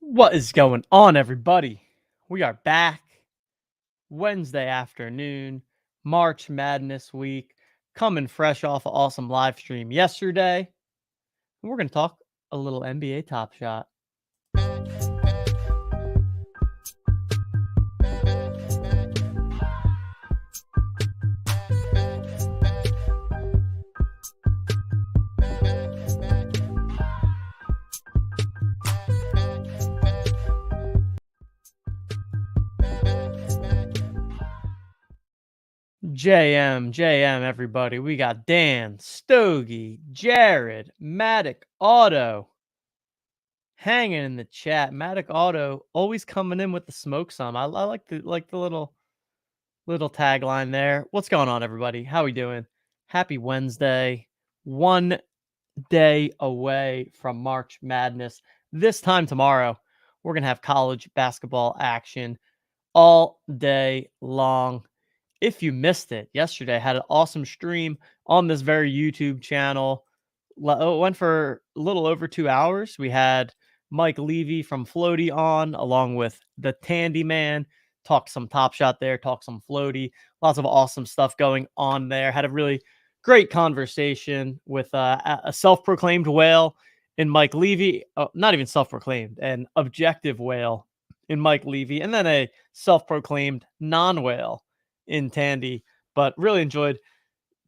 What is going on, everybody? We are back Wednesday afternoon, March Madness week, coming fresh off an awesome live stream yesterday. And we're going to talk a little NBA Top Shot. JM, everybody. We got Dan, Stogie, Jared, Matic, Auto hanging in the chat. Matic Auto always coming in with the smoke some. I like the little tagline there. What's going on, everybody? How we doing? Happy Wednesday. One day away from March Madness. This time tomorrow, we're going to have college basketball action all day long. If you missed it, yesterday I had an awesome stream on this very YouTube channel. It went for a little over 2 hours. We had Mike Levy from Floaty on, along with the Tandy Man. Talked some Top Shot there, talked some Floaty. Lots of awesome stuff going on there. Had a really great conversation with a self-proclaimed whale in Mike Levy. Not even self-proclaimed, an objective whale in Mike Levy, and then a self-proclaimed non-whale in Tandy. But really enjoyed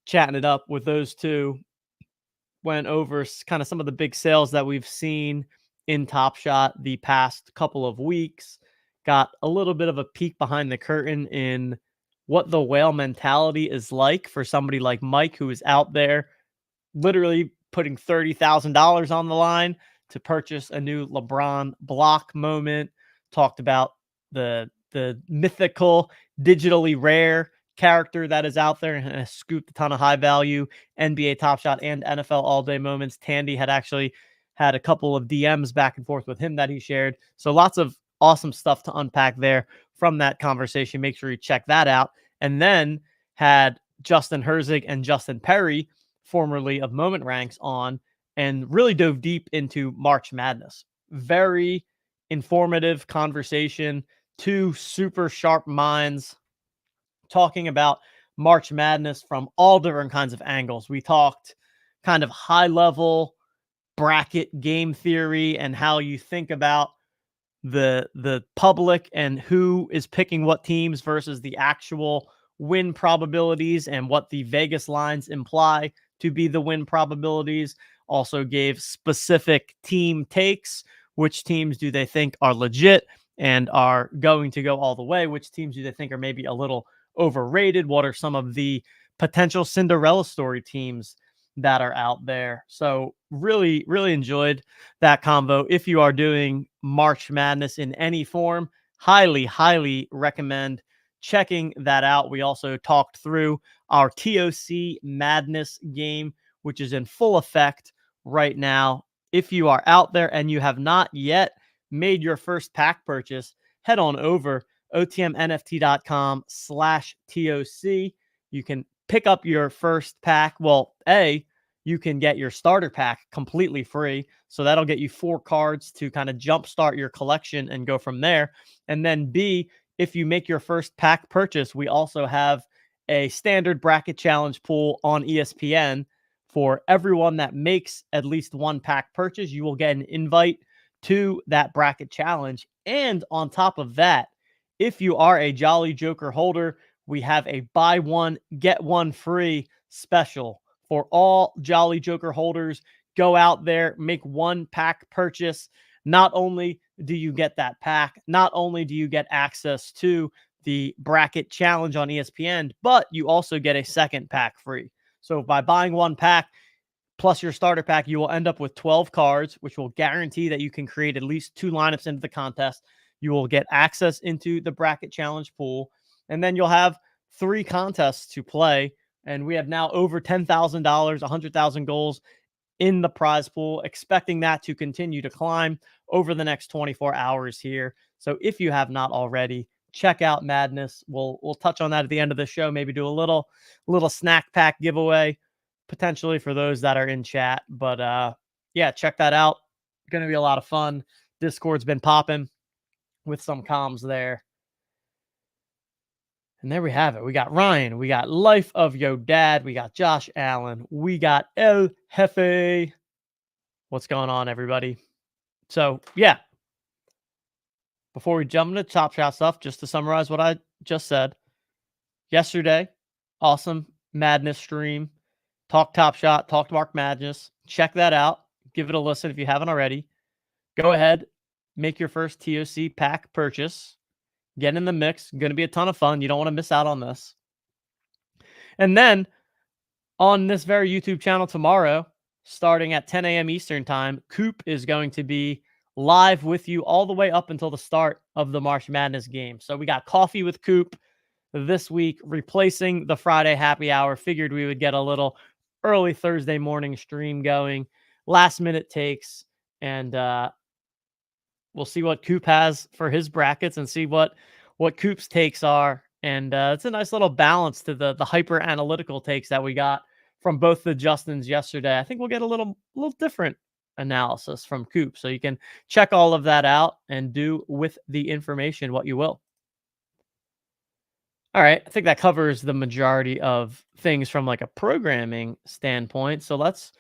chatting it up with those two. Went over kind of some of the big sales that we've seen in Top Shot the past couple of weeks. Got a little bit of a peek behind the curtain in what the whale mentality is like for somebody like Mike, who is out there literally putting $30,000 on the line to purchase a new LeBron block moment. Talked about the mythical, digitally rare character that is out there and has scooped a ton of high value NBA Top Shot and NFL All Day moments. Tandy had actually had a couple of DMs back and forth with him that he shared. So lots of awesome stuff to unpack there from that conversation. Make sure you check that out. And then had Justin Herzig and Justin Perry, formerly of Moment Ranks, on and really dove deep into March Madness. Very informative conversation. Two super sharp minds talking about March Madness from all different kinds of angles. We talked kind of high level bracket game theory and how you think about the public and who is picking what teams versus the actual win probabilities and what the Vegas lines imply to be the win probabilities. Also gave specific team takes. Which teams do they think are legit and are going to go all the way? Which teams do they think are maybe a little overrated? What are some of the potential Cinderella story teams that are out there? So really, really enjoyed that convo. If you are doing March Madness in any form, highly, highly recommend checking that out. We also talked through our TOC Madness game, which is in full effect right now. If you are out there and you have not yet made your first pack purchase, head on over otmnft.com/TOC. You can pick up your first pack. Well, you can get your starter pack completely free. So that'll get you 4 cards to kind of jumpstart your collection and go from there. And then B, if you make your first pack purchase, we also have a standard bracket challenge pool on ESPN. For everyone that makes at least one pack purchase, you will get an invite to that bracket challenge. And on top of that, if you are a Jolly Joker holder, we have a buy one, get one free special for all Jolly Joker holders. Go out there, make one pack purchase. Not only do you get that pack, not only do you get access to the bracket challenge on ESPN, but you also get a second pack free. So by buying one pack plus your starter pack, you will end up with 12 cards, which will guarantee that you can create at least 2 lineups into the contest. You will get access into the bracket challenge pool, and then you'll have 3 contests to play. And we have now over $10,000, 100,000 goals in the prize pool, expecting that to continue to climb over the next 24 hours here. So if you have not already, check out Madness. We'll touch on that at the end of the show. Maybe do a little snack pack giveaway potentially for those that are in chat. But yeah, check that out. Going to be a lot of fun. Discord's been popping with some comms there. And there we have it. We got Ryan. We got Life of Yo Dad. We got Josh Allen. We got El Jefe. What's going on, everybody? So, yeah. Before we jump into Top Shot stuff, just to summarize what I just said. Yesterday, awesome Madness stream. Talk Top Shot, talk Mark Madness. Check that out. Give it a listen if you haven't already. Go ahead, make your first TOC pack purchase. Get in the mix. Going to be a ton of fun. You don't want to miss out on this. And then on this very YouTube channel tomorrow, starting at 10 a.m. Eastern time, Coop is going to be live with you all the way up until the start of the March Madness game. So we got Coffee with Coop this week, replacing the Friday happy hour. Figured we would get a little early Thursday morning stream going, last minute takes, and we'll see what Coop has for his brackets and see what Coop's takes are. And it's a nice little balance to the hyper analytical takes that we got from both the Justins yesterday. I think we'll get a little different analysis from Coop. So you can check all of that out and do with the information what you will. All right, I think that covers the majority of things from like a programming standpoint. So let's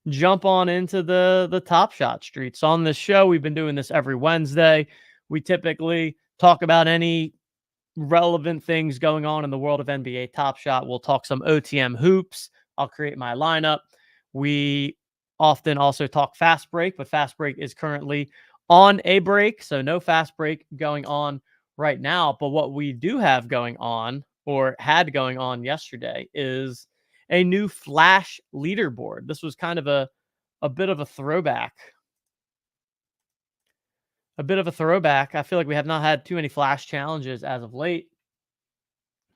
jump on into the Top Shot streets. So on this show, we've been doing this every Wednesday. We typically talk about any relevant things going on in the world of NBA Top Shot. We'll talk some OTM hoops. I'll create my lineup. We often also talk fast break, but fast break is currently on a break. So no fast break going on right now. But what we do have going on, or had going on yesterday, is a new Flash leaderboard. This was kind of a bit of a throwback. A bit of a throwback. I feel like we have not had too many Flash challenges as of late.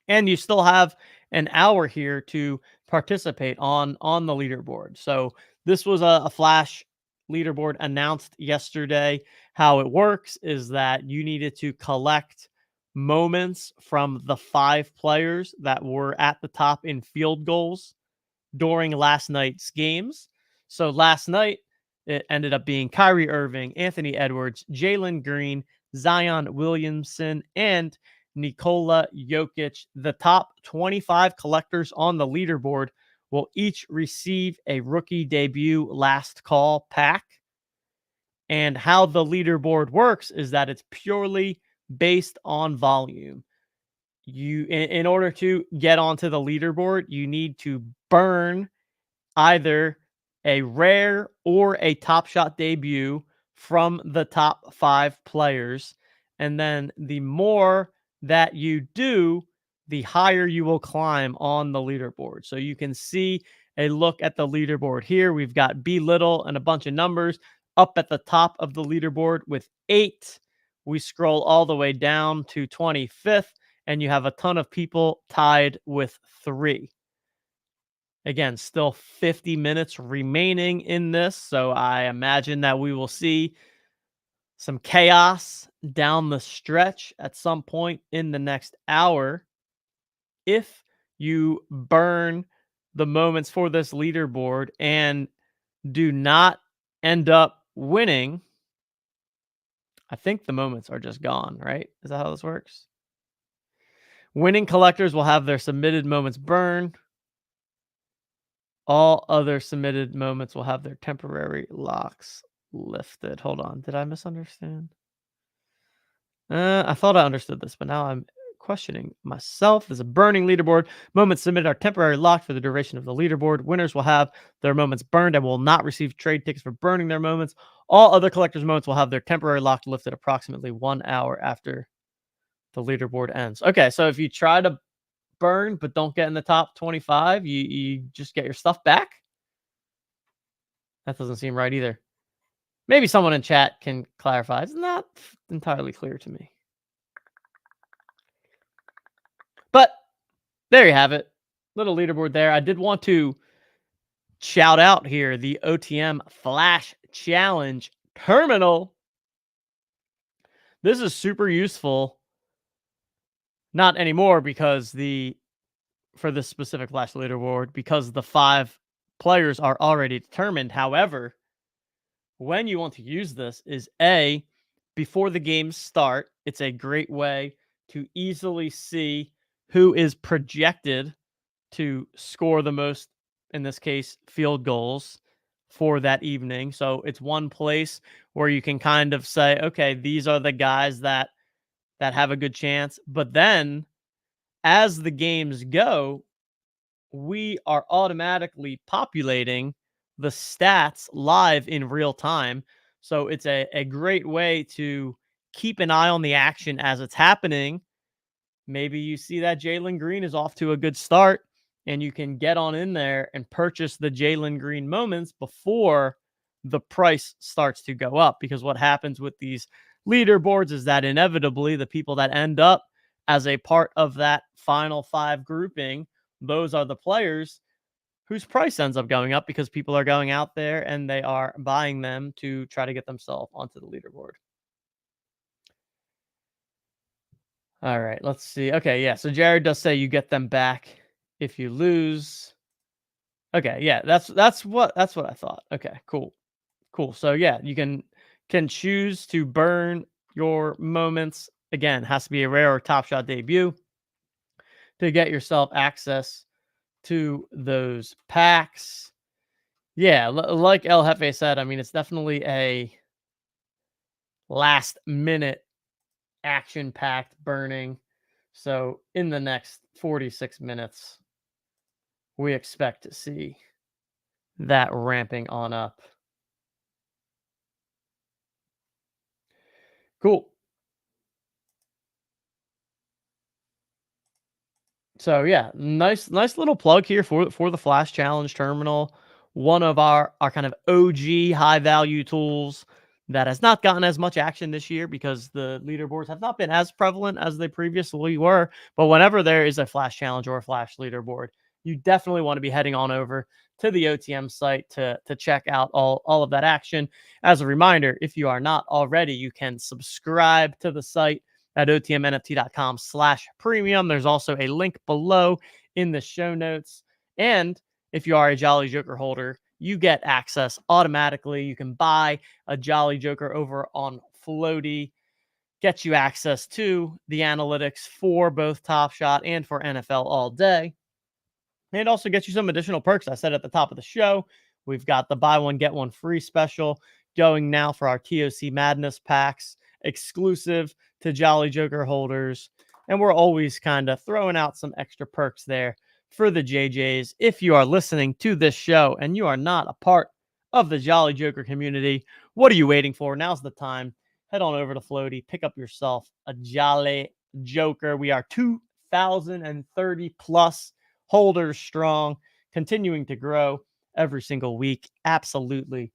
And you still have an hour here to participate on the leaderboard. So this was a Flash leaderboard announced yesterday. How it works is that you needed to collect moments from the 5 players that were at the top in field goals during last night's games. So last night, it ended up being Kyrie Irving, Anthony Edwards, Jalen Green, Zion Williamson, and Nikola Jokic. The top 25 collectors on the leaderboard will each receive a rookie debut last call pack. And how the leaderboard works is that it's purely based on volume. In order to get onto the leaderboard, you need to burn either a rare or a Top Shot debut from the top 5 players. And then the more that you do, the higher you will climb on the leaderboard. So you can see a look at the leaderboard here. We've got B Little and a bunch of numbers up at the top of the leaderboard with 8. We scroll all the way down to 25th, and you have a ton of people tied with 3. Again, still 50 minutes remaining in this, so I imagine that we will see some chaos down the stretch at some point in the next hour. If you burn the moments for this leaderboard and do not end up winning, I think the moments are just gone, right? Is that how this works? Winning collectors will have their submitted moments burned. All other submitted moments will have their temporary locks lifted. Hold on. Did I misunderstand? I thought I understood this, but now I'm questioning myself. There's a burning leaderboard. Moments submitted are temporarily locked for the duration of the leaderboard. Winners will have their moments burned and will not receive trade tickets for burning their moments. All other collectors' moments will have their temporary lock lifted approximately 1 hour after the leaderboard ends. Okay, so if you try to burn but don't get in the top 25, you just get your stuff back? That doesn't seem right either. Maybe someone in chat can clarify. It's not entirely clear to me. But there you have it. Little leaderboard there. I did want to shout out here the OTM Flash Challenge Terminal. This is super useful. Not anymore because for this specific Flash leaderboard, because the 5 players are already determined. However, when you want to use this is A, before the games start. It's a great way to easily see who is projected to score the most, in this case, field goals for that evening. So it's one place where you can kind of say, okay, these are the guys that have a good chance. But then as the games go, we are automatically populating the stats live in real time. So it's a great way to keep an eye on the action as it's happening. Maybe you see that Jalen Green is off to a good start, and you can get on in there and purchase the Jalen Green moments before the price starts to go up. Because what happens with these leaderboards is that inevitably the people that end up as a part of that final five grouping, those are the players whose price ends up going up because people are going out there and they are buying them to try to get themselves onto the leaderboard. All right, let's see. Okay, yeah. So Jared does say you get them back if you lose. Okay, yeah, that's what I thought. Okay, cool. Cool. So yeah, you can choose to burn your moments. Again, has to be a rare or top shot debut to get yourself access to those packs. Yeah, like El Jefe said, I mean, it's definitely a last minute action packed burning. So in the next 46 minutes, we expect to see that ramping on up. Cool. So yeah, nice little plug here for the Flash Challenge Terminal, one of our kind of OG high value tools that has not gotten as much action this year because the leaderboards have not been as prevalent as they previously were. But whenever there is a Flash Challenge or a Flash leaderboard, you definitely want to be heading on over to the OTM site to check out all of that action. As a reminder, if you are not already, you can subscribe to the site at otmnft.com/premium. There's also a link below in the show notes. And if you are a Jolly Joker holder, you get access automatically. You can buy a Jolly Joker over on Floaty, gets you access to the analytics for both Top Shot and for NFL All Day. And it also gets you some additional perks. I said at the top of the show, we've got the buy one, get one free special going now for our TOC Madness packs, exclusive to Jolly Joker holders. And we're always kind of throwing out some extra perks there for the JJs. If you are listening to this show and you are not a part of the Jolly Joker community, what are you waiting for? Now's the time. Head on over to Floaty, pick up yourself a Jolly Joker. We are 2,030 plus holders strong, continuing to grow every single week. Absolutely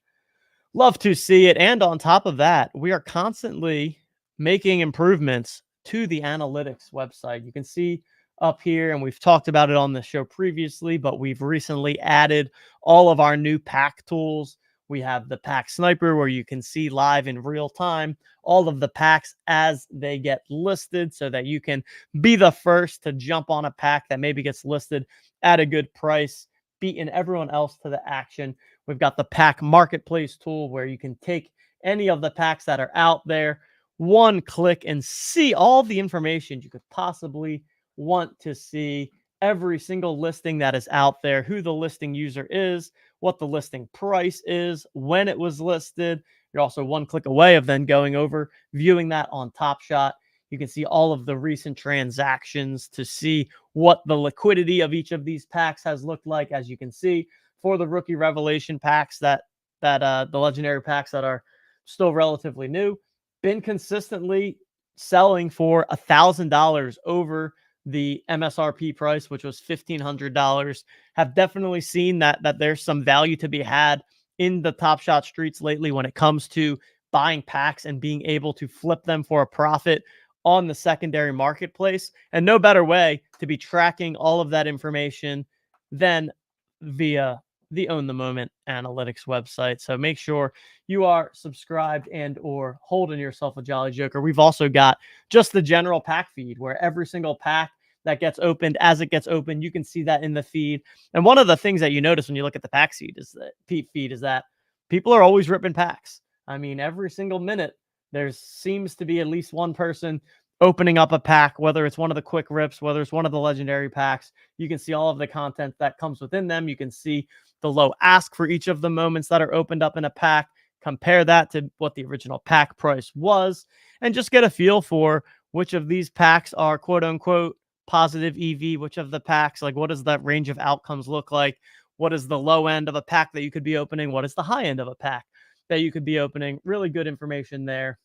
love to see it. And on top of that, we are constantly making improvements to the analytics website. You can see up here, and we've talked about it on the show previously, but we've recently added all of our new pack tools. We have the pack sniper where you can see live in real time all of the packs as they get listed so that you can be the first to jump on a pack that maybe gets listed at a good price, beating everyone else to the action. We've got the pack marketplace tool where you can take any of the packs that are out there, one click, and see all the information you could possibly want to see. Every single listing that is out there, who the listing user is, what the listing price is, when it was listed. You're also one click away of then going over, viewing that on Top Shot. You can see all of the recent transactions to see what the liquidity of each of these packs has looked like. As you can see, for the rookie revelation packs, that the legendary packs that are still relatively new, been consistently selling for $1,000 over the MSRP price, which was $1,500. Have definitely seen that there's some value to be had in the Top Shot streets lately when it comes to buying packs and being able to flip them for a profit on the secondary marketplace. And no better way to be tracking all of that information than via the Own the Moment analytics website. So make sure you are subscribed and or holding yourself a Jolly Joker. We've also got just the general pack feed where every single pack that gets opened, as it gets opened, you can see that in the feed. And one of the things that you notice when you look at the pack feed is that people are always ripping packs. I mean, every single minute There seems to be at least one person opening up a pack, whether it's one of the quick rips, whether it's one of the legendary packs. You can see all of the content that comes within them. You can see the low ask for each of the moments that are opened up in a pack. Compare that to what the original pack price was, and just get a feel for which of these packs are quote unquote positive EV, which of the packs, like what does that range of outcomes look like? What is the low end of a pack that you could be opening? What is the high end of a pack that you could be opening? Really good information there.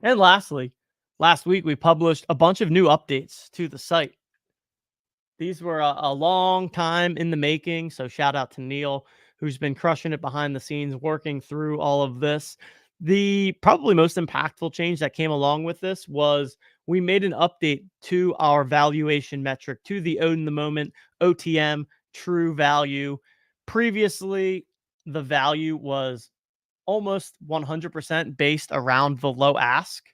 And lastly, last week we published a bunch of new updates to the site. These were a long time in the making. So shout out to Neil, who's been crushing it behind the scenes, working through all of this. The probably most impactful change that came along with this was we made an update to our valuation metric, to the own the moment OTM true value. Previously, the value was almost 100% based around the low ask.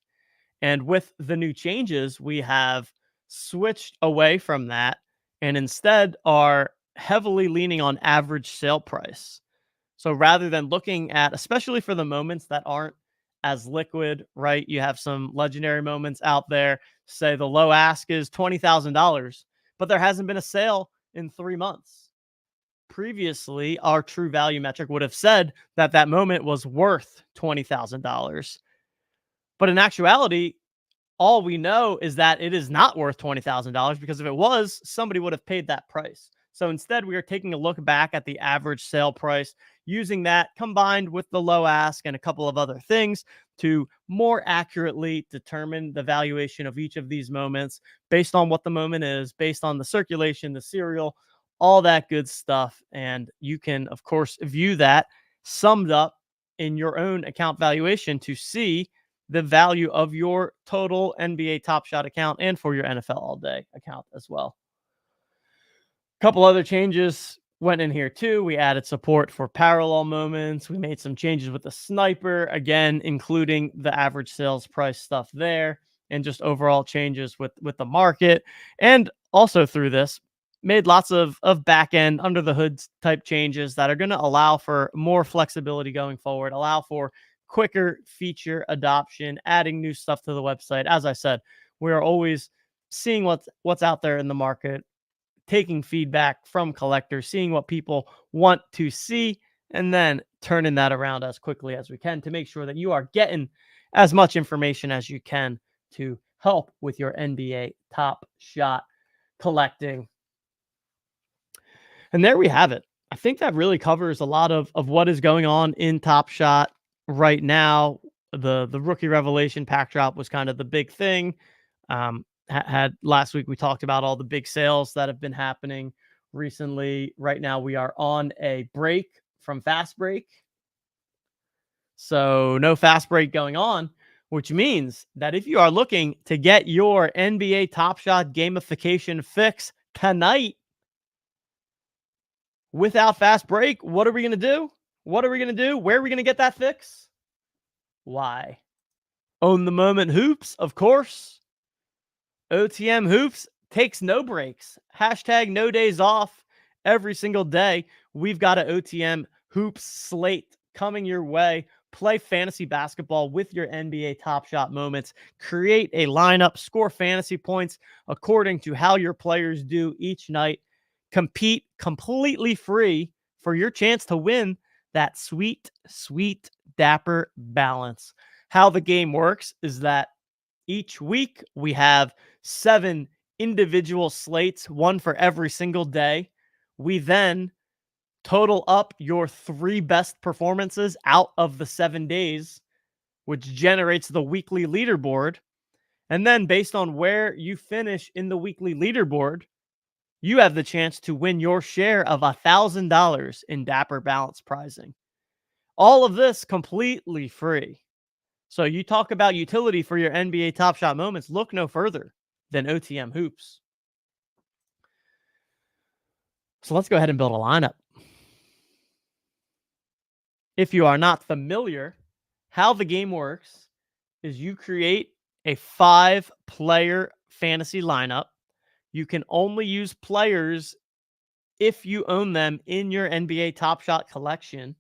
And with the new changes, we have switched away from that and instead are heavily leaning on average sale price. So rather than looking at, especially for the moments that aren't as liquid, right? You have some legendary moments out there. Say the low ask is $20,000, but there hasn't been a sale in 3 months. Previously, our true value metric would have said that that moment was worth $20,000. But in actuality, all we know is that it is not worth $20,000 because if it was, somebody would have paid that price. So instead, we are taking a look back at the average sale price, using that combined with the low ask and a couple of other things to more accurately determine the valuation of each of these moments based on what the moment is, based on the circulation, the serial, all that good stuff. And you can, of course, view that summed up in your own account valuation to see the value of your total NBA Top Shot account and for your NFL All Day account as well. A couple other changes went in here too. We added support for parallel moments. We made some changes with the sniper, again, including the average sales price stuff there, and just overall changes with the market. And also through this, made lots of back end under the hood type changes that are going to allow for more flexibility going forward, allow for quicker feature adoption, adding new stuff to the website. As I said, we are always seeing what's out there in the market, taking feedback from collectors, seeing what people want to see, and then turning that around as quickly as we can to make sure that you are getting as much information as you can to help with your NBA Top Shot collecting. And there we have it. I think that really covers a lot of what is going on in Top Shot right now. The rookie revelation pack drop was kind of the big thing. Had last week we talked about all the big sales that have been happening recently. Right now we are on a break from fast break. So no fast break going on, which means that if you are looking to get your NBA Top Shot gamification fix tonight, without fast break, what are we going to do? What are we going to do? Where are we going to get that fix? Why? Own the moment hoops, of course. OTM hoops takes no breaks. Hashtag no days off. Every single day, we've got an OTM hoops slate coming your way. Play fantasy basketball with your NBA Top Shot moments. Create a lineup, score fantasy points according to how your players do each night. Compete completely free for your chance to win that sweet, sweet, dapper balance. How the game works is that each week we have 7 individual slates, one for every single day. We then total up your 3 best performances out of the 7 days, which generates the weekly leaderboard. And then based on where you finish in the weekly leaderboard, you have the chance to win your share of $1,000 in Dapper Balance prizing. All of this completely free. So you talk about utility for your NBA Top Shot moments, look no further than OTM Hoops. So let's go ahead and build a lineup. If you are not familiar, how the game works is you create a 5-player fantasy lineup. You can only use players if you own them in your NBA Top Shot collection.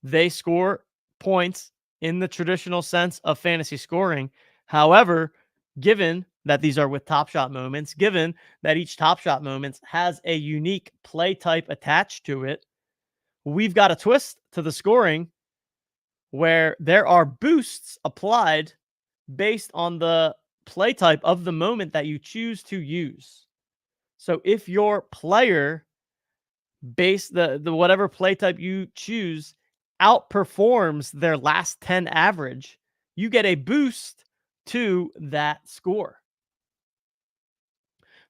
They score points in the traditional sense of fantasy scoring. However, given that these are with Top Shot moments, given that each Top Shot moments has a unique play type attached to it, we've got a twist to the scoring where there are boosts applied based on the play type of the moment that you choose to use. So if your player base the whatever play type you choose outperforms their last 10 average, you get a boost to that score.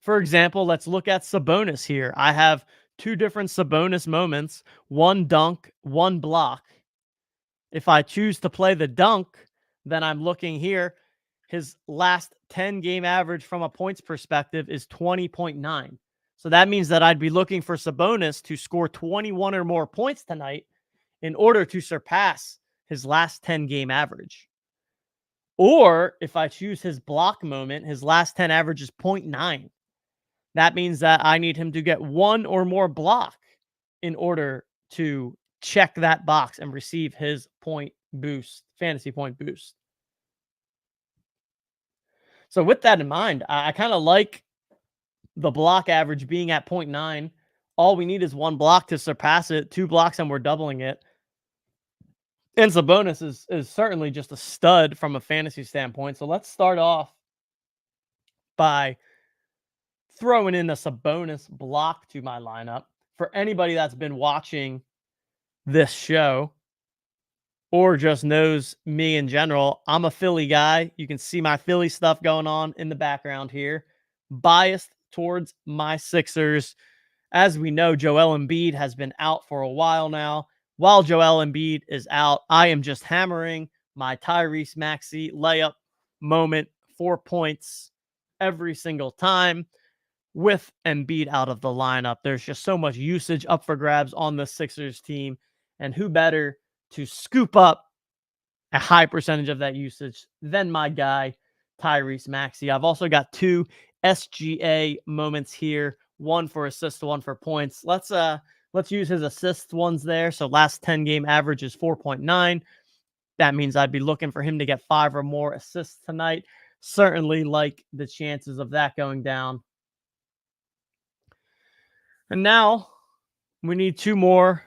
For example, let's look at Sabonis here. I have two different Sabonis moments, one dunk, one block. If I choose to play the dunk, then I'm looking here. His last 10 game average from a points perspective is 20.9. So that means that I'd be looking for Sabonis to score 21 or more points tonight in order to surpass his last 10 game average. Or if I choose his block moment, his last 10 average is 0.9. That means that I need him to get one or more block in order to check that box and receive his point boost, fantasy point boost. So with that in mind, I kind of like the block average being at 0.9. All we need is one block to surpass it, two blocks, and we're doubling it. And Sabonis is certainly just a stud from a fantasy standpoint. So let's start off by throwing in a Sabonis block to my lineup. For anybody that's been watching this show or just knows me in general, I'm a Philly guy. You can see my Philly stuff going on in the background here. Biased towards my Sixers. As we know, Joel Embiid has been out for a while now. While Joel Embiid is out, I am just hammering my Tyrese Maxey layup moment, 4 points every single time. With Embiid out of the lineup, there's just so much usage up for grabs on the Sixers team. And who better to scoop up a high percentage of that usage than my guy, Tyrese Maxey. I've also got two SGA moments here, one for assists, one for points. Let's use his assist ones there. So last 10 game average is 4.9. That means I'd be looking for him to get 5 or more assists tonight. Certainly like the chances of that going down. And now we need 2 more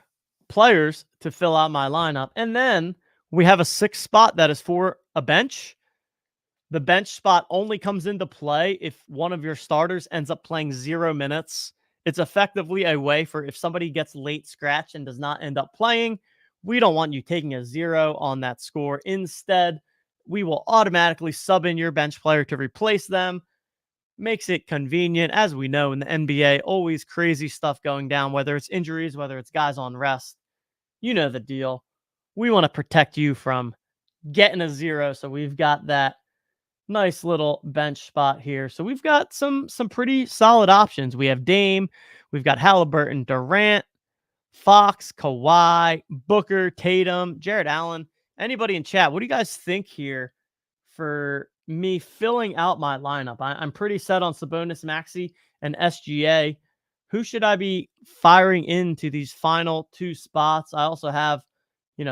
players to fill out my lineup. And then we have a 6th spot that is for a bench. The bench spot only comes into play if one of your starters ends up playing 0 minutes. It's effectively a way for if somebody gets late scratch and does not end up playing, we don't want you taking a 0 on that score. Instead, we will automatically sub in your bench player to replace them. Makes it convenient. As we know in the NBA, always crazy stuff going down, whether it's injuries, whether it's guys on rest. You know the deal. We want to protect you from getting a 0. So we've got that nice little bench spot here. So we've got some pretty solid options. We have Dame, we've got Halliburton, Durant, Fox, Kawhi, Booker, Tatum, Jared Allen. Anybody in chat, what do you guys think here for me filling out my lineup? I'm pretty set on Sabonis, Maxey, and SGA. Who should I be firing into these final 2 spots? I also have,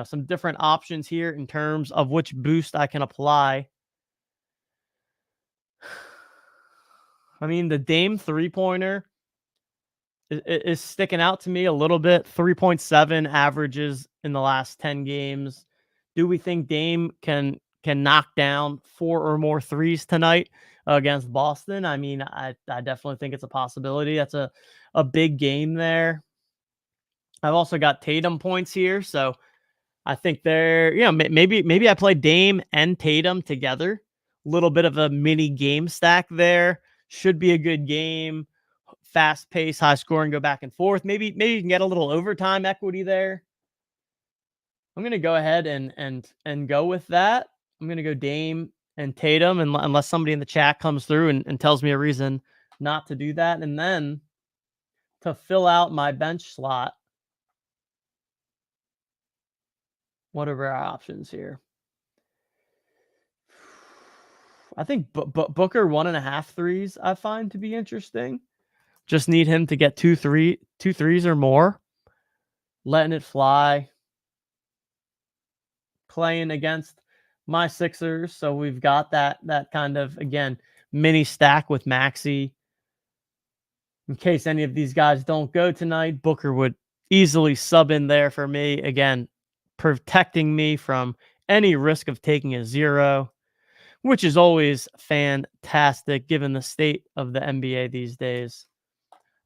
some different options here in terms of which boost I can apply. I mean, the Dame 3-pointer is sticking out to me a little bit. 3.7 averages in the last 10 games. Do we think Dame can knock down 4 or more threes tonight against Boston? I mean, I definitely think it's a possibility. That's a big game there. I've also got Tatum points here, so I think maybe I play Dame and Tatum together. Little bit of a mini game stack there. Should be a good game. Fast pace, high scoring, go back and forth. Maybe you can get a little overtime equity there. I'm gonna go ahead and go with that. I'm gonna go Dame and Tatum, unless somebody in the chat comes through and tells me a reason not to do that. And then to fill out my bench slot, what are our options here? I think Booker 1.5 threes I find to be interesting. Just need him to get two threes or more. Letting it fly. playing against my Sixers, so we've got that kind of, again, mini stack with Maxey. In case any of these guys don't go tonight, Booker would easily sub in there for me. Again, protecting me from any risk of taking a 0, which is always fantastic given the state of the NBA these days.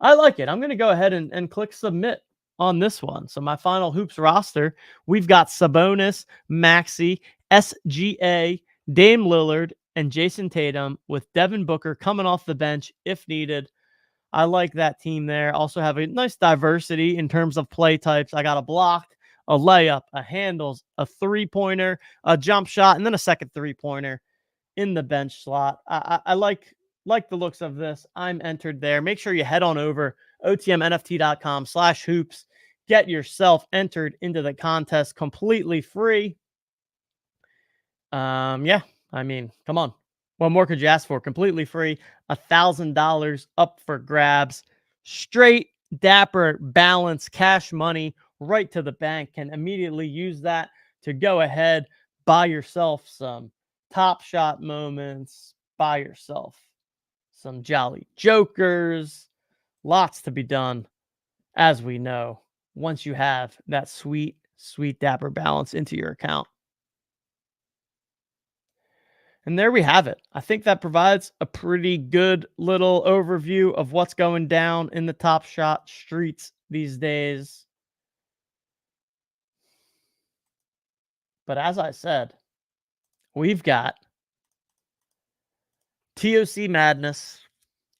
I like it. I'm going to go ahead and click submit on this one. So my final hoops roster, we've got Sabonis, Maxey, SGA, Dame Lillard, and Jason Tatum, with Devin Booker coming off the bench if needed. I like that team there. Also have a nice diversity in terms of play types. I got a block, a layup, a handles, a three-pointer, a jump shot, and then a second three-pointer in the bench slot. I like the looks of this. I'm entered there. Make sure you head on over otmnft.com/hoops. Get yourself entered into the contest completely free. Yeah, I mean, come on. What more could you ask for? Completely free. $1,000 up for grabs. Straight, dapper, balanced cash money right to the bank. Can immediately use that to go ahead, buy yourself some Top Shot moments, buy yourself some Jolly Jokers. Lots to be done, as we know, once you have that sweet, sweet dapper balance into your account. And there we have it. I think that provides a pretty good little overview of what's going down in the Top Shot streets these days. But as I said, we've got TOC Madness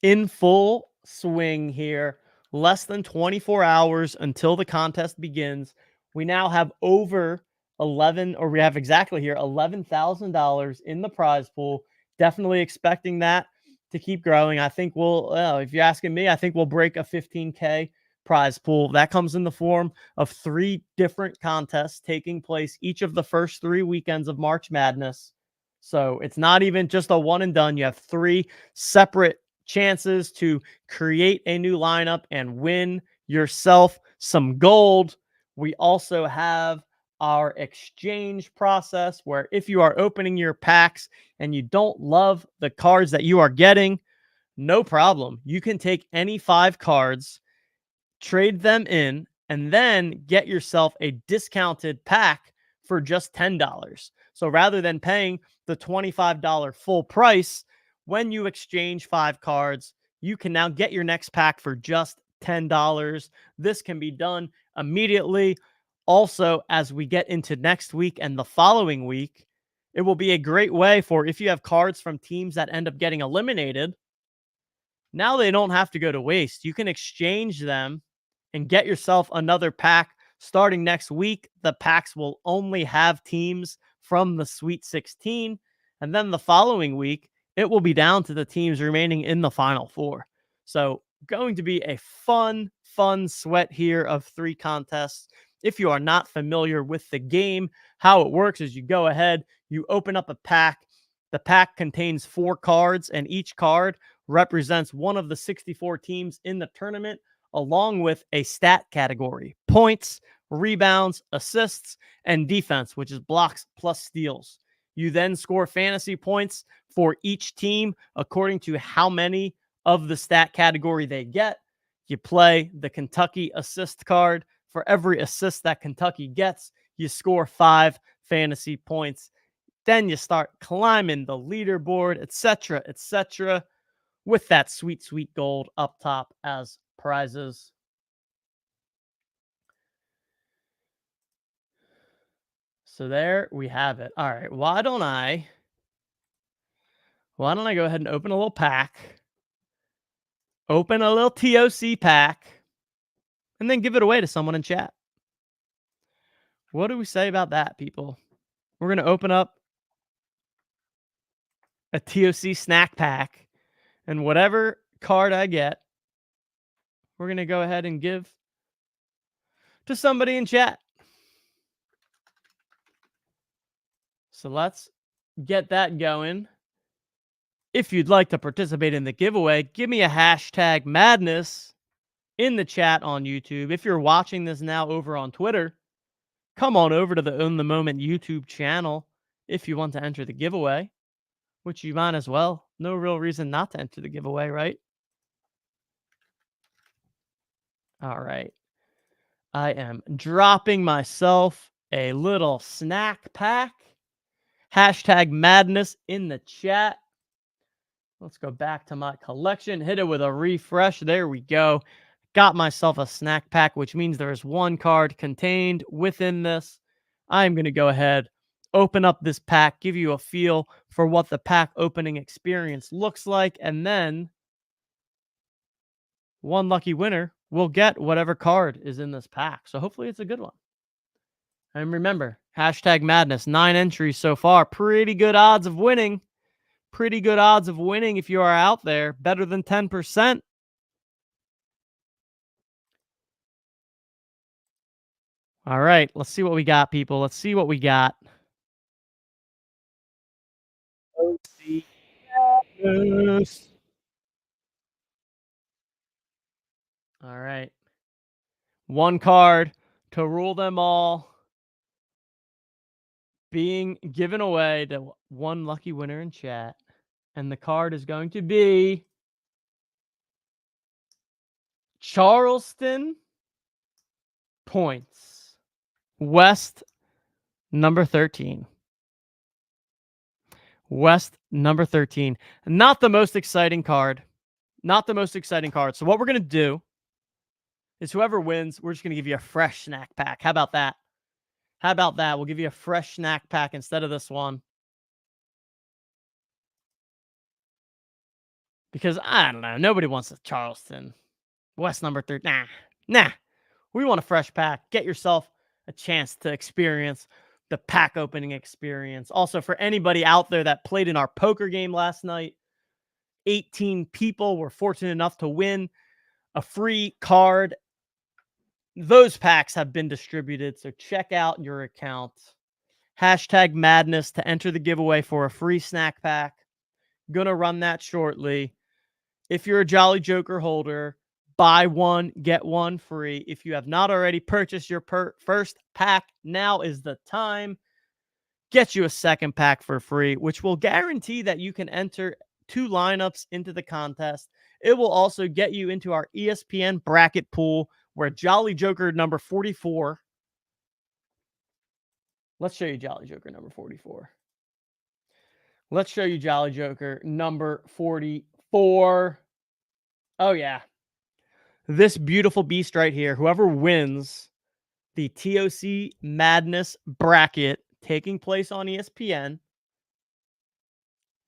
in full swing here. Less than 24 hours until the contest begins. We now have over we have exactly here $11,000 in the prize pool. Definitely expecting that to keep growing. I think if you're asking me, I think we'll break a 15K prize pool. That comes in the form of 3 different contests taking place each of the first 3 weekends of March Madness. So it's not even just a one and done. You have 3 separate chances to create a new lineup and win yourself some gold. We also have our exchange process, where if you are opening your packs and you don't love the cards that you are getting, no problem. You can take any 5 cards, trade them in, and then get yourself a discounted pack for just $10. So rather than paying the $25 full price, when you exchange 5 cards, you can now get your next pack for just $10. This can be done immediately. Also, as we get into next week and the following week, it will be a great way for, if you have cards from teams that end up getting eliminated, now they don't have to go to waste. You can exchange them and get yourself another pack. Starting next week, the packs will only have teams from the Sweet 16. And then the following week, it will be down to the teams remaining in the Final Four. So going to be a fun sweat here of 3 contests. If you are not familiar with the game, how it works is you go ahead, you open up a pack. The pack contains 4 cards, and each card represents one of the 64 teams in the tournament, along with a stat category: points, rebounds, assists, and defense, which is blocks plus steals. You then score fantasy points for each team according to how many of the stat category they get. You play the Kentucky assist card. For every assist that Kentucky gets, you score 5 fantasy points. Then you start climbing the leaderboard, etc., with that sweet, sweet gold up top as prizes. So there we have it. All right, why don't I go ahead and open a little pack, open a little TOC pack, and then give it away to someone in chat. What do we say about that, people? We're going to open up a TOC snack pack, and whatever card I get, we're going to go ahead and give to somebody in chat. So let's get that going. If you'd like to participate in the giveaway, give me a hashtag madness in the chat on YouTube. If you're watching this now over on Twitter, come on over to the Own the Moment YouTube channel if you want to enter the giveaway, which you might as well. No real reason not to enter the giveaway, right? All right. I am dropping myself a little snack pack. Hashtag madness in the chat. Let's go back to my collection. Hit it with a refresh. There we go. Got myself a snack pack, which means there is one card contained within this. I'm going to go ahead, open up this pack, give you a feel for what the pack opening experience looks like, and then one lucky winner will get whatever card is in this pack. So hopefully it's a good one. And remember, hashtag madness, 9 entries so far. Pretty good odds of winning. Pretty good odds of winning if you are out there. Better than 10%. All right, let's see what we got, people. Let's see what we got. OTM. All right. One card to rule them all being given away to one lucky winner in chat. And the card is going to be Charleston Points. West number 13. West number 13. Not the most exciting card. Not the most exciting card. So what we're going to do is whoever wins, we're just going to give you a fresh snack pack. How about that? How about that? We'll give you a fresh snack pack instead of this one. Because, I don't know, nobody wants a Charleston. West number 3. Nah. We want a fresh pack. Get yourself a chance to experience the pack opening experience. Also, for anybody out there that played in our poker game last night, 18 people were fortunate enough to win a free card. Those packs have been distributed, so check out your account. Hashtag madness to enter the giveaway for a free snack pack. Gonna run that shortly. If you're a Jolly Joker holder, buy one, get one free. If you have not already purchased your first pack, now is the time. Get you a second pack for free, which will guarantee that you can enter 2 lineups into the contest. It will also get you into our ESPN bracket pool where Jolly Joker number 44. Let's show you Jolly Joker number 44. Let's show you Jolly Joker number 44. Oh, yeah. This beautiful beast right here, whoever wins the TOC Madness bracket taking place on ESPN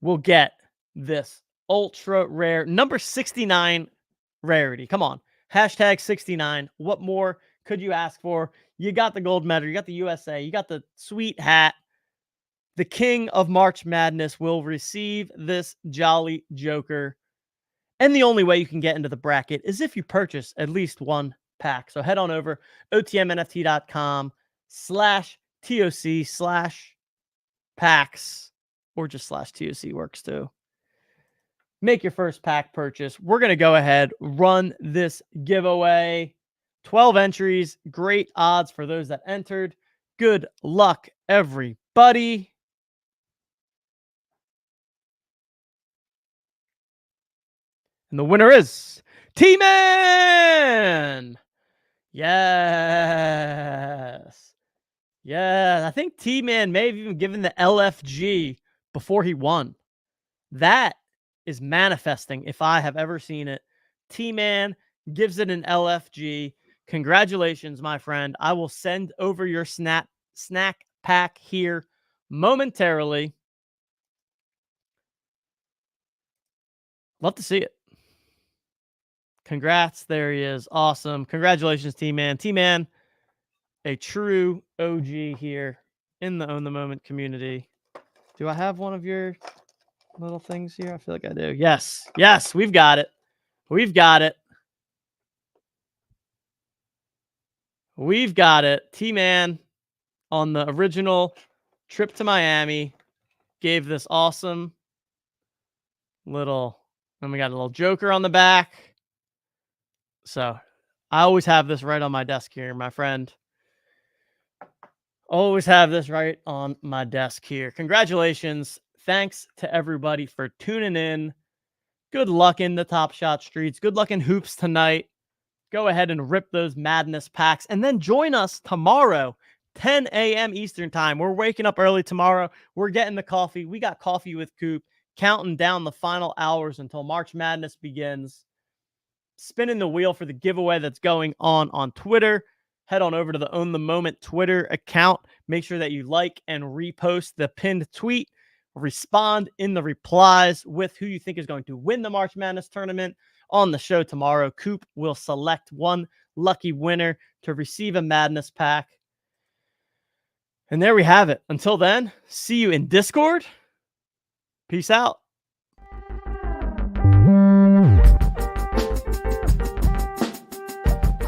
will get this ultra rare number 69 rarity. Come on. Hashtag 69. What more could you ask for? You got the gold medal. You got the USA. You got the sweet hat. The king of March Madness will receive this Jolly Joker. And the only way you can get into the bracket is if you purchase at least one pack. So head on over otmnft.com/TOC/packs or just /TOC works too. Make your first pack purchase. We're going to go ahead, run this giveaway. 12 entries, great odds for those that entered. Good luck, everybody. And the winner is T-Man. Yes. Yeah, I think T-Man may have even given the LFG before he won. That is manifesting if I have ever seen it. T-Man gives it an LFG. Congratulations, my friend. I will send over your snack pack here momentarily. Love to see it. Congrats. There he is. Awesome. Congratulations, T-Man. T-Man, a true OG here in the Own the Moment community. Do I have one of your little things here? I feel like I do. Yes. Yes, we've got it. We've got it. We've got it. T-Man on the original trip to Miami gave this awesome little, and we got a little Joker on the back. So I always have this right on my desk here, my friend. Always have this right on my desk here. Congratulations. Thanks to everybody for tuning in. Good luck in the Top Shot streets. Good luck in hoops tonight. Go ahead and rip those madness packs and then join us tomorrow, 10 a.m. Eastern time. We're waking up early tomorrow. We're getting the coffee. We got coffee with Coop, counting down the final hours until March Madness begins. Spinning the wheel for the giveaway that's going on Twitter. Head on over to the Own the Moment Twitter account. Make sure that you like and repost the pinned tweet. Respond in the replies with who you think is going to win the March Madness tournament. On the show tomorrow, Coop will select one lucky winner to receive a Madness pack. And there we have it. Until then, see you in Discord. Peace out.